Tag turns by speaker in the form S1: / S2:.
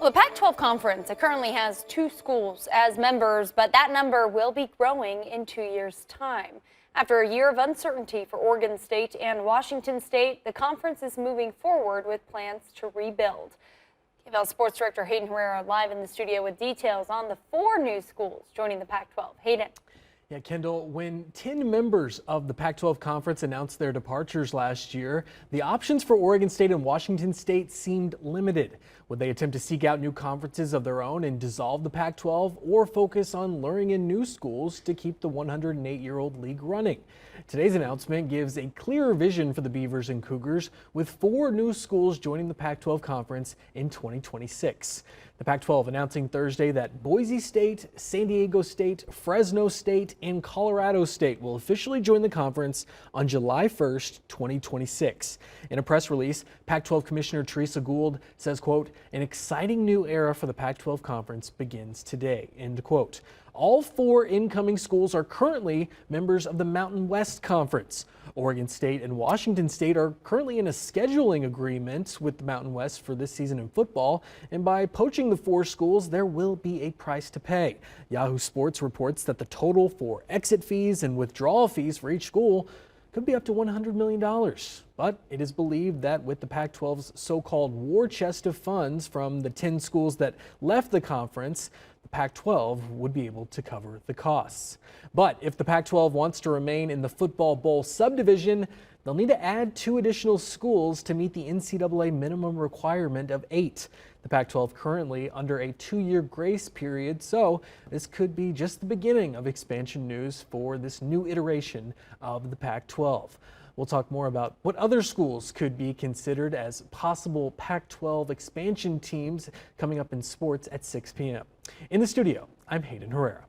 S1: Well, the Pac-12 conference, it currently has 2 schools as members, but that number will be growing in 2 years' time. After a year of uncertainty for Oregon State and Washington State, the conference is moving forward with plans to rebuild. KVAL Sports Director Hayden Herrera live in the studio with details on the 4 new schools joining the Pac-12. Hayden.
S2: Yeah, Kendall, when 10 members of the Pac-12 conference announced their departures last year, the options for Oregon State and Washington State seemed limited. Would they attempt to seek out new conferences of their own and dissolve the Pac-12, or focus on luring in new schools to keep the 108-year-old league running? Today's announcement gives a clearer vision for the Beavers and Cougars, with 4 new schools joining the Pac-12 conference in 2026. The Pac-12 announcing Thursday that Boise State, San Diego State, Fresno State, and Colorado State will officially join the conference on July 1st, 2026. In a press release, Pac-12 Commissioner Teresa Gould says, quote, "An exciting new era for the Pac-12 conference begins today," end quote. All 4 incoming schools are currently members of the Mountain West Conference. Oregon State and Washington State are currently in a scheduling agreement with the Mountain West for this season in football, and by poaching the 4 schools, there will be a price to pay. Yahoo Sports reports that the total for exit fees and withdrawal fees for each school could be up to $100 million. But it is believed that with the Pac-12's so-called war chest of funds from the 10 schools that left the conference, the Pac-12 would be able to cover the costs. But if the Pac-12 wants to remain in the Football Bowl subdivision, they'll need to add 2 additional schools to meet the NCAA minimum requirement of 8. The Pac-12 currently under a 2-year grace period, so this could be just the beginning of expansion news for this new iteration of the Pac-12. We'll talk more about what other schools could be considered as possible Pac-12 expansion teams coming up in sports at 6 p.m. In the studio, I'm Hayden Herrera.